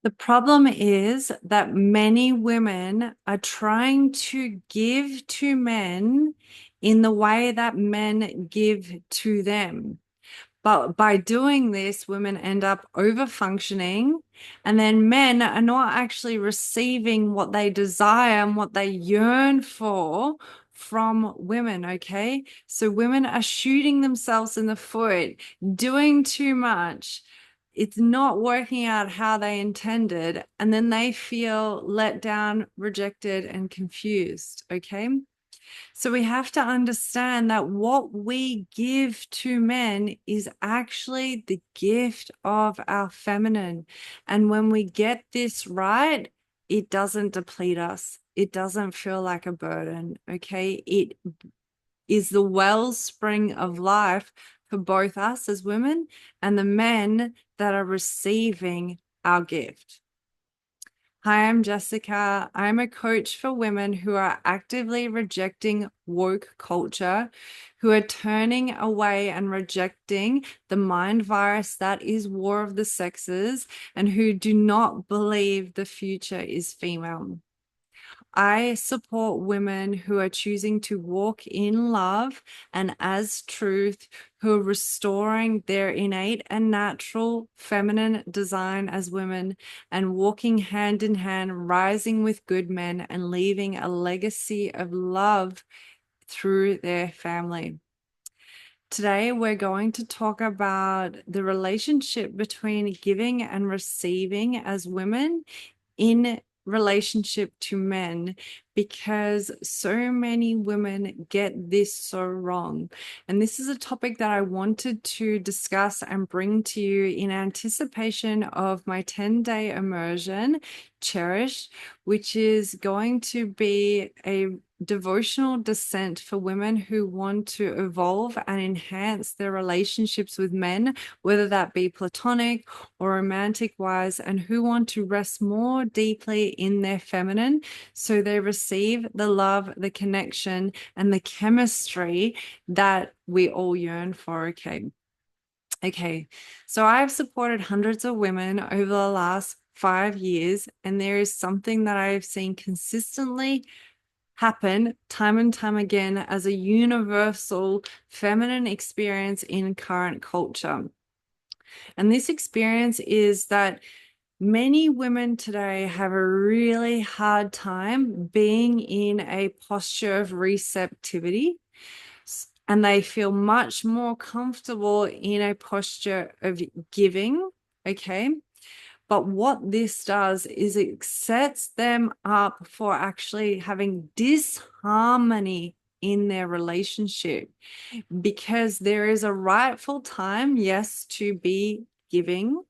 The problem is that many women are trying to give to men in the way that men give to them. But by doing this, women end up over functioning, and then men are not actually receiving what they desire and what they yearn for from women. Okay. So women are shooting themselves in the foot, doing too much. It's not working out how they intended, and then they feel let down, rejected, and confused. Okay. So we have to understand that what we give to men is actually the gift of our feminine. And when we get this right, it doesn't deplete us. It doesn't feel like a burden. Okay. It is the wellspring of life for both us as women and the men that are receiving our gift. Hi, I'm Jessica. I'm a coach for women who are actively rejecting woke culture, who are turning away and rejecting the mind virus that is war of the sexes, and who do not believe the future is female. I support women who are choosing to walk in love and as truth, who are restoring their innate and natural feminine design as women and walking hand in hand, rising with good men and leaving a legacy of love through their family. Today, we're going to talk about the relationship between giving and receiving as women in relationship to men, because so many women get this so wrong. And this is a topic that I wanted to discuss and bring to you in anticipation of my 10-day immersion, Cherished, which is going to be a devotional descent for women who want to evolve and enhance their relationships with men, whether that be platonic or romantic wise, and who want to rest more deeply in their feminine so they receive the love, the connection, and the chemistry that we all yearn for. Okay. So I've supported hundreds of women over the last 5 years, and there is something that I've seen consistently happen time and time again as a universal feminine experience in current culture. And this experience is that many women today have a really hard time being in a posture of receptivity, and they feel much more comfortable in a posture of giving. Okay. But what this does is it sets them up for actually having disharmony in their relationship, because there is a rightful time, yes, to be giving,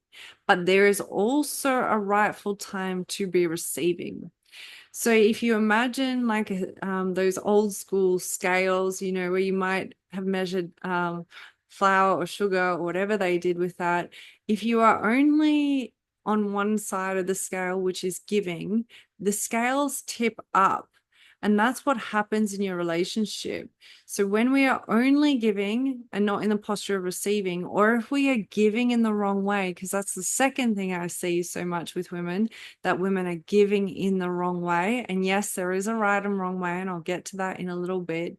but there is also a rightful time to be receiving. So if you imagine like those old school scales, where you might have measured flour or sugar or whatever they did with that, if you are only on one side of the scale, which is giving, the scales tip up. And that's what happens in your relationship. So when we are only giving and not in the posture of receiving, or if we are giving in the wrong way, because that's the second thing I see so much with women, that women are giving in the wrong way. And yes, there is a right and wrong way, and I'll get to that in a little bit,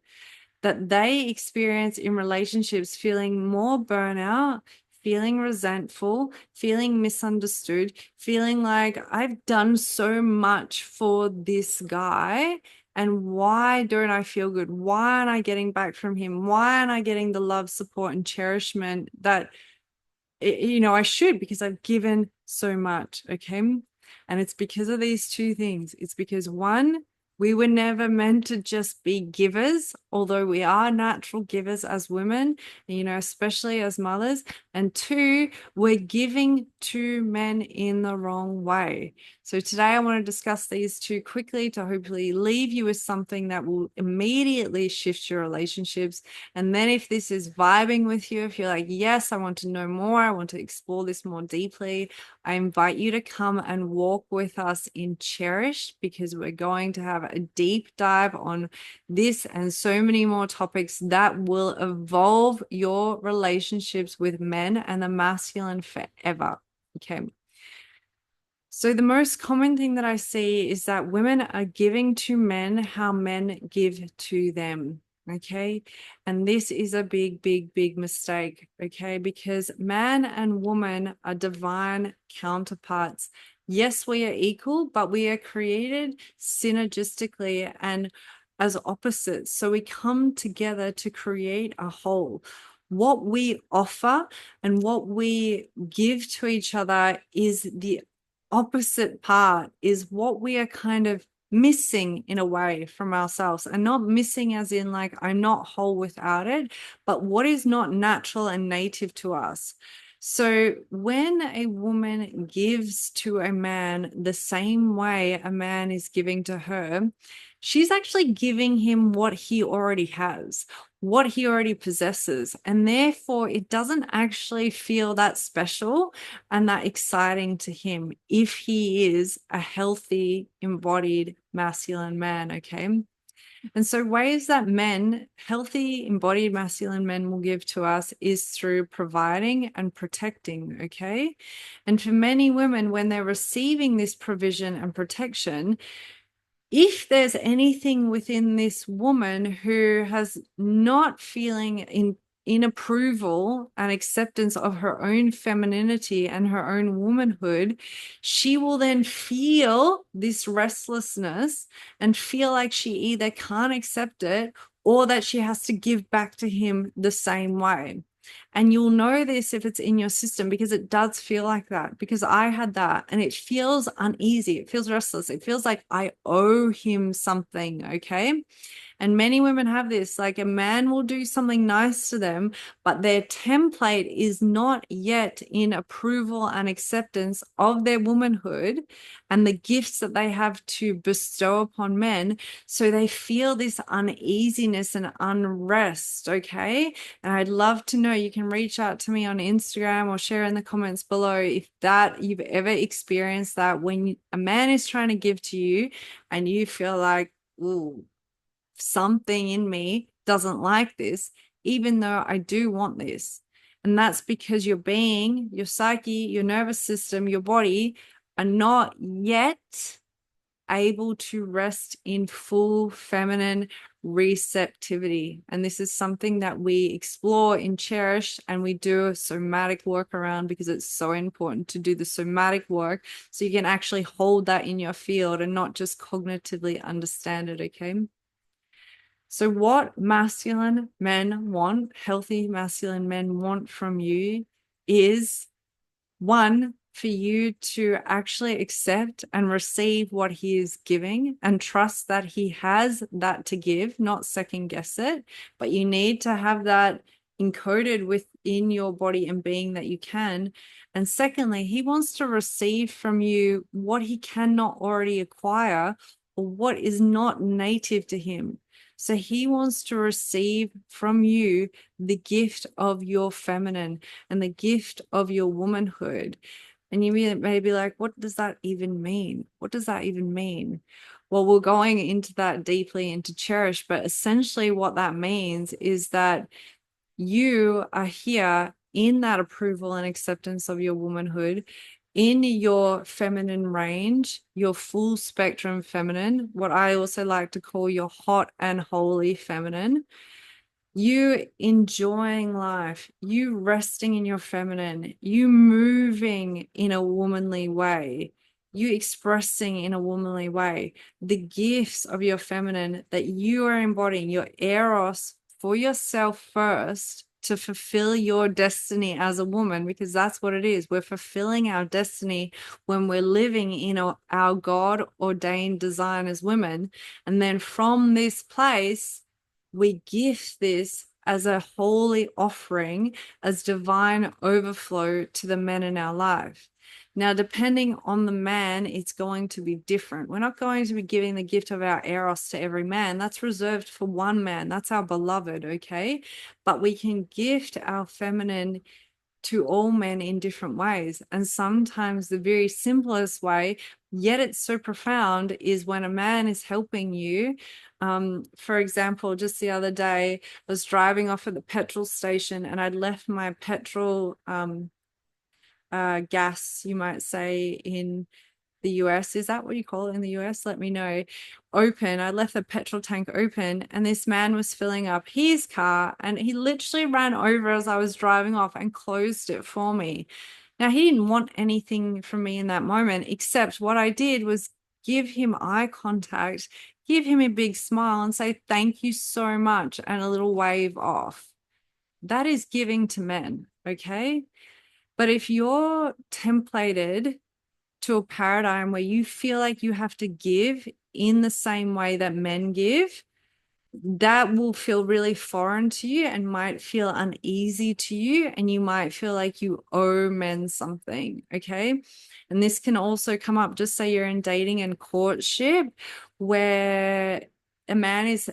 that they experience in relationships feeling more burnout, feeling resentful, feeling misunderstood, feeling like I've done so much for this guy. And why don't I feel good? Why aren't I getting back from him? Why aren't I getting the love, support, and cherishment that I should, because I've given so much. Okay. And it's because of these two things. It's because one, we were never meant to just be givers, although we are natural givers as women, especially as mothers. And two, we're giving to men in the wrong way. So today I want to discuss these two quickly to hopefully leave you with something that will immediately shift your relationships. And then if this is vibing with you, if you're like, yes, I want to know more, I want to explore this more deeply, I invite you to come and walk with us in Cherished, because we're going to have a deep dive on this and so many more topics that will evolve your relationships with men and the masculine forever. Okay. So the most common thing that I see is that women are giving to men how men give to them. Okay. And this is a big, big, big mistake. Okay. Because man and woman are divine counterparts. Yes, we are equal, but we are created synergistically and as opposites. So we come together to create a whole. What we offer and what we give to each other is the opposite part, is what we are kind of missing in a way from ourselves, and not missing as in like I'm not whole without it, but what is not natural and native to us. So when a woman gives to a man the same way a man is giving to her, she's actually giving him what he already has, what he already possesses. And therefore, it doesn't actually feel that special and that exciting to him if he is a healthy, embodied, masculine man. Okay. And so, ways that men, healthy, embodied, masculine men, will give to us is through providing and protecting. Okay. And for many women, when they're receiving this provision and protection, if there's anything within this woman who has not feeling in approval and acceptance of her own femininity and her own womanhood, she will then feel this restlessness and feel like she either can't accept it or that she has to give back to him the same way. And you'll know this if it's in your system, because it does feel like that. Because I had that and it feels uneasy. It feels restless. It feels like I owe him something. Okay. And many women have this, like a man will do something nice to them, but their template is not yet in approval and acceptance of their womanhood and the gifts that they have to bestow upon men. So they feel this uneasiness and unrest. Okay. And I'd love to know, you can reach out to me on Instagram or share in the comments below if that you've ever experienced that when a man is trying to give to you and you feel like, ooh, something in me doesn't like this, even though I do want this. And that's because your being, your psyche, your nervous system, your body are not yet able to rest in full feminine receptivity. And this is something that we explore in Cherished, and we do a somatic work around, because it's so important to do the somatic work so you can actually hold that in your field and not just cognitively understand it. Okay. So, what masculine men want, healthy masculine men want from you is one, for you to actually accept and receive what he is giving and trust that he has that to give, not second guess it. But you need to have that encoded within your body and being that you can. And secondly, he wants to receive from you what he cannot already acquire or what is not native to him. So he wants to receive from you the gift of your feminine and the gift of your womanhood. And you may be like, what does that even mean? What does that even mean? Well, we're going into that deeply into Cherish, but essentially what that means is that you are here in that approval and acceptance of your womanhood, in your feminine range, your full spectrum feminine, what I also like to call your hot and holy feminine. You enjoying life, you resting in your feminine, you moving in a womanly way, you expressing in a womanly way the gifts of your feminine that you are embodying, your eros for yourself first, to fulfill your destiny as a woman, because that's what it is. We're fulfilling our destiny when we're living in our God ordained design as women. And then from this place, we gift this as a holy offering, as divine overflow to the men in our life. Now, depending on the man, it's going to be different. We're not going to be giving the gift of our eros to every man. That's reserved for one man. That's our beloved, okay? But we can gift our feminine to all men in different ways. And sometimes the very simplest way, yet it's so profound, is when a man is helping you. For example, just the other day, I was driving off at the petrol station and I'd left my petrol gas, you might say, in the US, is that what you call it in the US? Let me know. Open. I left the petrol tank open, and this man was filling up his car, and he literally ran over as I was driving off and closed it for me. Now, he didn't want anything from me in that moment, except what I did was give him eye contact, give him a big smile, and say, "Thank you so much," and a little wave off. That is giving to men, okay? But if you're templated to a paradigm where you feel like you have to give in the same way that men give, that will feel really foreign to you and might feel uneasy to you, and you might feel like you owe men something, okay? And this can also come up, just say you're in dating and courtship, where a man is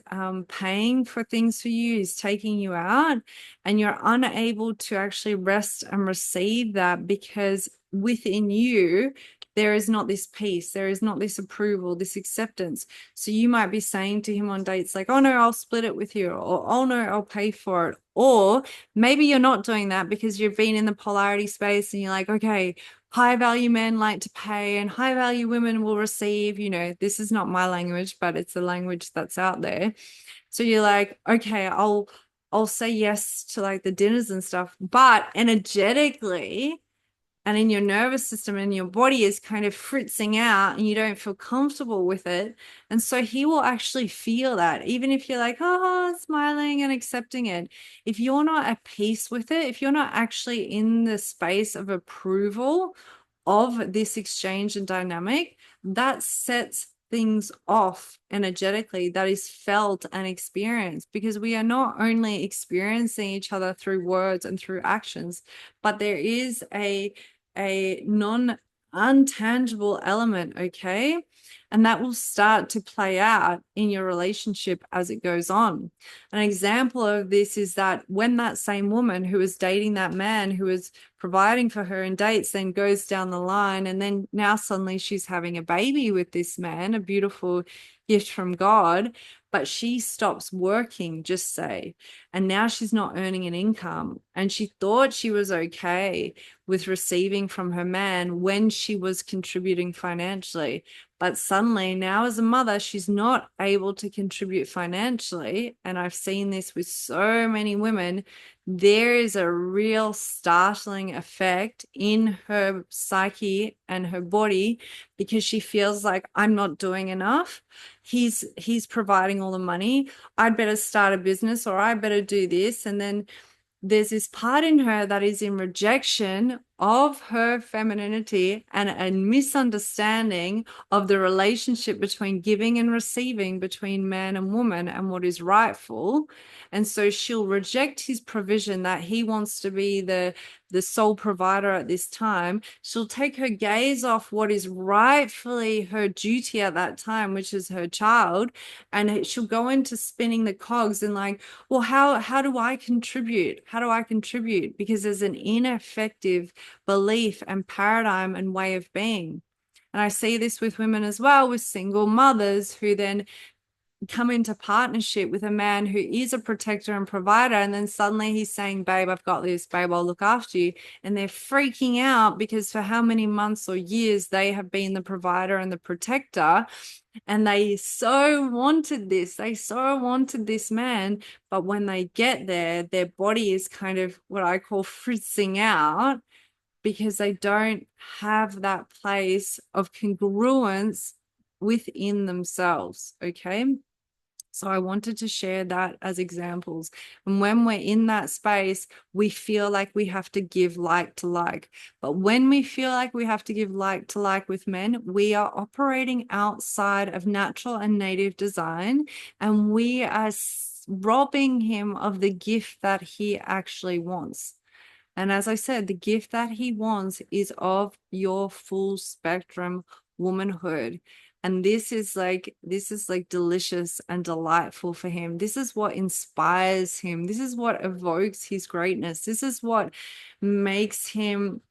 paying for things for you, is taking you out, and you're unable to actually rest and receive that because within you, there is not this peace, there is not this approval, this acceptance. So you might be saying to him on dates like, "Oh no, I'll split it with you," or "Oh no, I'll pay for it." Or maybe you're not doing that because you've been in the polarity space and you're like, okay, high value men like to pay and high value women will receive. This is not my language, but it's the language that's out there. So you're like, okay, I'll say yes to like the dinners and stuff, but energetically and in your nervous system and your body is kind of fritzing out and you don't feel comfortable with it. And so he will actually feel that, even if you're like, oh, smiling and accepting it. If you're not at peace with it, if you're not actually in the space of approval of this exchange and dynamic, that sets things off energetically, that is felt and experienced, because we are not only experiencing each other through words and through actions, but there is a non-untangible element, okay? And that will start to play out in your relationship as it goes on. An example of this is that when that same woman who was dating that man who was providing for her in dates then goes down the line, and then now suddenly she's having a baby with this man, a beautiful gift from God, but she stops working, just say, and now she's not earning an income, and she thought she was okay with receiving from her man when she was contributing financially. But suddenly now as a mother, she's not able to contribute financially. And I've seen this with so many women. There is a real startling effect in her psyche and her body because she feels like, I'm not doing enough. He's providing all the money. I'd better start a business, or I better do this. And then there's this part in her that is in rejection of her femininity and a misunderstanding of the relationship between giving and receiving, between man and woman, and what is rightful. And so she'll reject his provision that he wants to be the sole provider at this time. She'll take her gaze off what is rightfully her duty at that time, which is her child, and she'll go into spinning the cogs and like, well, how do I contribute? How do I contribute? Because there's an ineffective belief and paradigm and way of being. And I see this with women as well, with single mothers who then come into partnership with a man who is a protector and provider, and then suddenly he's saying, babe, I've got this, babe, I'll look after you. And they're freaking out because for how many months or years they have been the provider and the protector, and they so wanted this man, but when they get there, their body is kind of what I call fritzing out because they don't have that place of congruence within themselves, okay? So I wanted to share that as examples. And when we're in that space, we feel like we have to give like to like. But when we feel like we have to give like to like with men, we are operating outside of natural and native design, and we are robbing him of the gift that he actually wants. And as I said, the gift that he wants is of your full spectrum womanhood. And this is like delicious and delightful for him. This is what inspires him. This is what evokes his greatness. This is what makes him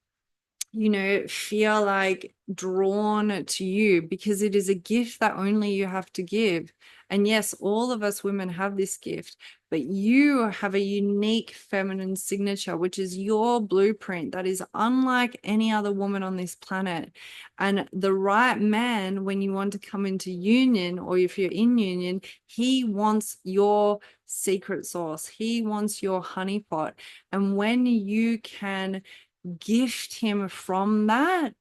feel like drawn to you, because it is a gift that only you have to give. And yes, all of us women have this gift, but you have a unique feminine signature, which is your blueprint that is unlike any other woman on this planet. And the right man, when you want to come into union, or if you're in union, he wants your secret sauce. He wants your honeypot. And when you can gift him from that,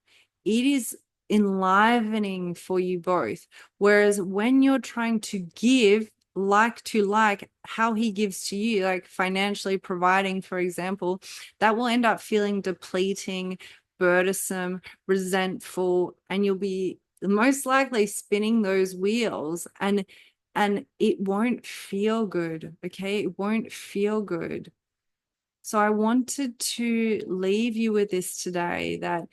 it is enlivening for you both. Whereas when you're trying to give like to like, how he gives to you, like financially providing, for example, that will end up feeling depleting, burdensome, resentful, and you'll be most likely spinning those wheels, and it won't feel good. Okay, it won't feel good. So I wanted to leave you with this today, that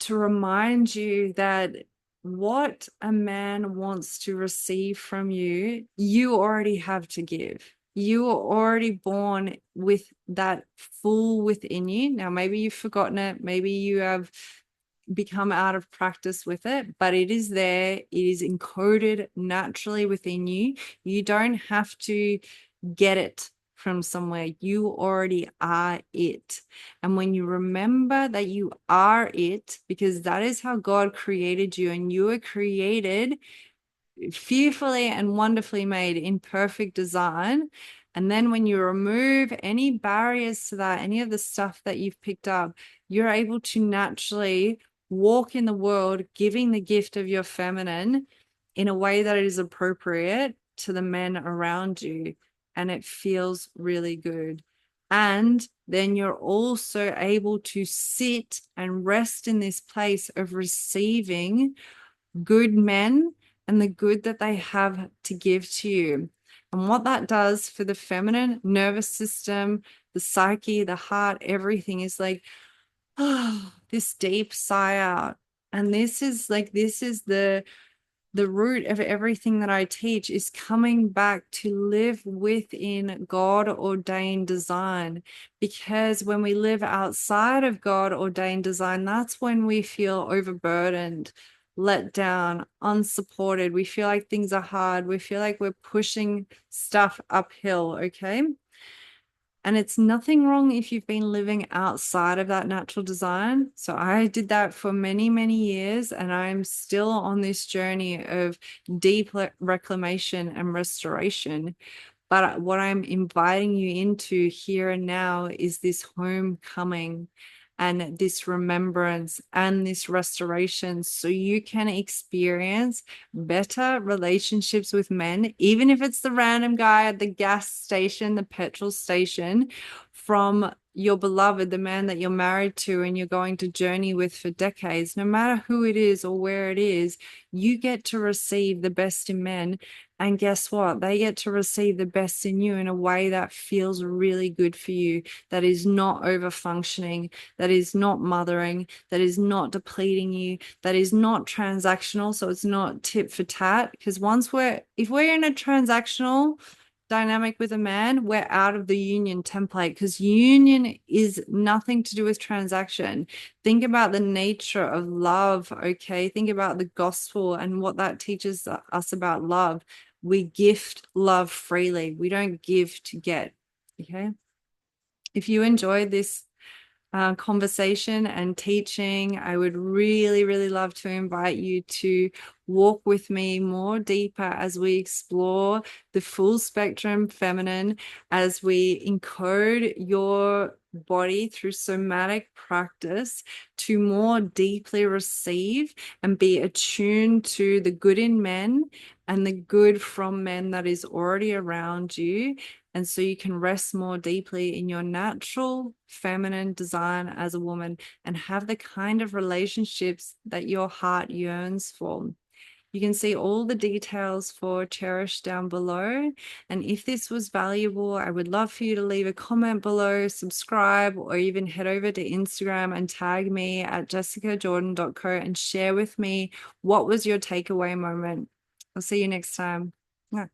to remind you that what a man wants to receive from you, you already have to give. You are already born with that full within you. Now, maybe you've forgotten it. Maybe you have become out of practice with it, but it is there. It is encoded naturally within you. You don't have to get it from somewhere. You already are it. And when you remember that you are it, because that is how God created you, and you were created fearfully and wonderfully made in perfect design. And then when you remove any barriers to that, any of the stuff that you've picked up, you're able to naturally walk in the world giving the gift of your feminine in a way that is appropriate to the men around you. And it feels really good. And then you're also able to sit and rest in this place of receiving good men and the good that they have to give to you. And what that does for the feminine nervous system, the psyche, the heart, everything is like, oh, this deep sigh out. And this is the root of everything that I teach, is coming back to live within God ordained design. Because when we live outside of God ordained design, that's when we feel overburdened, let down, unsupported. We feel like things are hard. We feel like we're pushing stuff uphill. Okay. And it's nothing wrong if you've been living outside of that natural design. So I did that for many, many years, and I'm still on this journey of deep reclamation and restoration. But what I'm inviting you into here and now is this homecoming and this remembrance and this restoration, so you can experience better relationships with men, even if it's the random guy at the gas station, the petrol station, from your beloved, the man that you're married to and you're going to journey with for decades. No matter who it is or where it is, you get to receive the best in men. And guess what? They get to receive the best in you in a way that feels really good for you, that is not over functioning, that is not mothering, that is not depleting you, that is not transactional. So it's not tit for tat. Because if we're in a transactional dynamic with a man, we're out of the union template, because union is nothing to do with transaction. Think about the nature of love. Okay. Think about the gospel and what that teaches us about love. We gift love freely. We don't give to get. Okay. If you enjoyed this conversation and teaching, I would really, really love to invite you to walk with me more deeper as we explore the full spectrum feminine, as we encode your body through somatic practice to more deeply receive and be attuned to the good in men and the good from men that is already around you. And so you can rest more deeply in your natural feminine design as a woman and have the kind of relationships that your heart yearns for. You can see all the details for Cherished down below. And if this was valuable, I would love for you to leave a comment below, subscribe, or even head over to Instagram and tag me at jessicajordan.co and share with me what was your takeaway moment. I'll see you next time. Yeah.